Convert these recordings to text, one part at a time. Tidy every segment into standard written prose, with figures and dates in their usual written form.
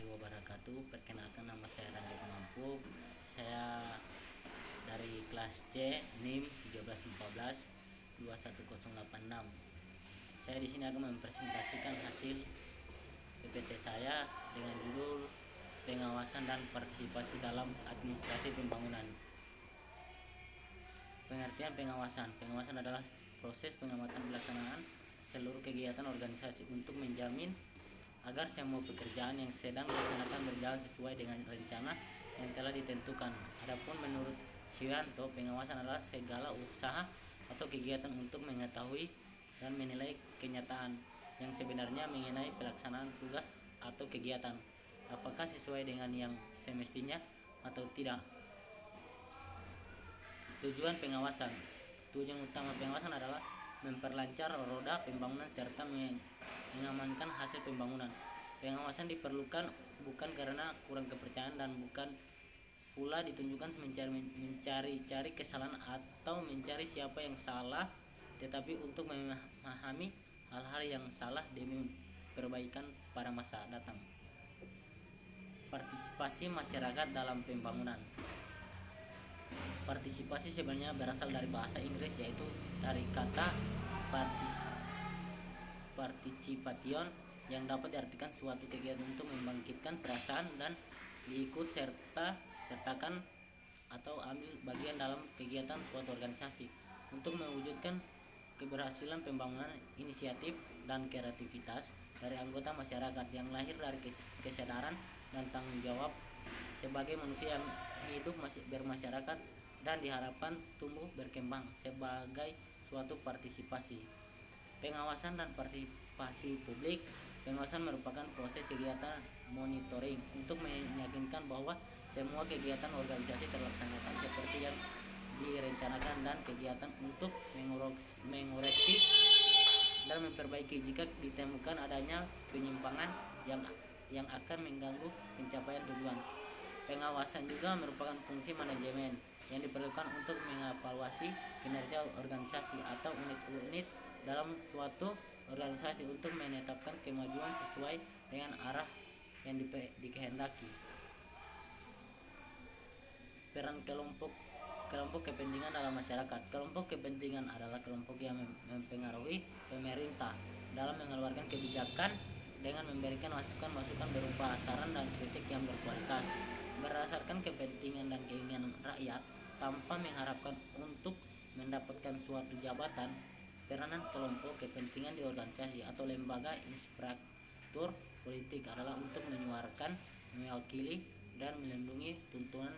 warahmatullahi wabarakatuh. Perkenalkan, nama saya Randy Mampu. Saya dari kelas C NIM 1314 21086. Saya di sini akan mempresentasikan hasil PPT saya dengan judul pengawasan dan partisipasi dalam administrasi pembangunan. Pengertian pengawasan. Pengawasan adalah proses pengamatan pelaksanaan seluruh kegiatan organisasi untuk menjamin agar semua pekerjaan yang sedang dilaksanakan berjalan sesuai dengan rencana yang telah ditentukan. Adapun menurut Suyanto, pengawasan adalah segala usaha atau kegiatan untuk mengetahui dan menilai kenyataan yang sebenarnya mengenai pelaksanaan tugas atau kegiatan, apakah sesuai dengan yang semestinya atau tidak. Tujuan pengawasan. Tujuan utama pengawasan adalah memperlancar roda pembangunan serta mengamankan hasil pembangunan. Pengawasan diperlukan bukan karena kurang kepercayaan dan bukan pula ditunjukkan mencari-cari kesalahan atau mencari siapa yang salah, tetapi untuk memahami hal-hal yang salah demi perbaikan pada masa datang. Partisipasi masyarakat dalam pembangunan. Partisipasi sebenarnya berasal dari bahasa Inggris, yaitu dari kata participation yang dapat diartikan suatu kegiatan untuk membangkitkan perasaan dan diikut sertakan atau ambil bagian dalam kegiatan suatu organisasi untuk mewujudkan keberhasilan pembangunan. Inisiatif dan kreativitas dari anggota masyarakat yang lahir dari kesadaran dan tanggung jawab sebagai manusia yang hidup bermasyarakat dan diharapkan tumbuh berkembang sebagai suatu partisipasi. Pengawasan dan partisipasi publik. Pengawasan merupakan proses kegiatan monitoring untuk meyakinkan bahwa semua kegiatan organisasi terlaksanakan seperti yang direncanakan dan kegiatan untuk mengoreksi dan memperbaiki jika ditemukan adanya penyimpangan yang akan mengganggu pencapaian tujuan. Pengawasan juga merupakan fungsi manajemen yang diperlukan untuk mengevaluasi kinerja organisasi atau unit-unit dalam suatu organisasi untuk menetapkan kemajuan sesuai dengan arah yang dikehendaki. Peran kelompok kepentingan dalam masyarakat. Kelompok kepentingan adalah kelompok yang mempengaruhi pemerintah dalam mengeluarkan kebijakan dengan memberikan masukan-masukan berupa saran dan kritik yang berkualitas berdasarkan kepentingan dan keinginan rakyat tanpa mengharapkan untuk mendapatkan suatu jabatan. Peranan kelompok kepentingan di organisasi atau lembaga instruktur politik adalah untuk menyuarakan, mewakili, dan melindungi tuntutan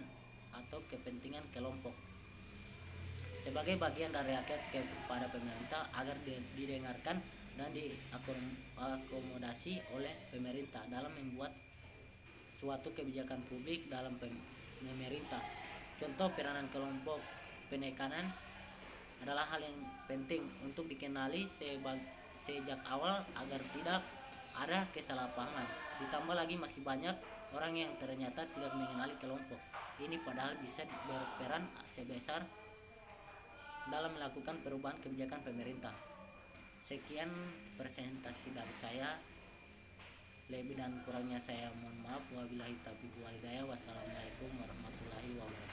atau kepentingan kelompok sebagai bagian dari rakyat kepada pemerintah agar didengarkan dan diakomodasi oleh pemerintah dalam membuat suatu kebijakan publik dalam pemerintah. Contoh peranan kelompok penekanan adalah hal yang penting untuk dikenali sejak awal agar tidak ada kesalahpahaman. Ditambah lagi masih banyak orang yang ternyata tidak mengenali kelompok ini padahal bisa berperan sebesar dalam melakukan perubahan kebijakan pemerintah. Sekian presentasi dari saya. Lebih dan kurangnya saya mohon maaf. Wabillahi taufiq wal hidayah. Wassalamualaikum warahmatullahi wabarakatuh.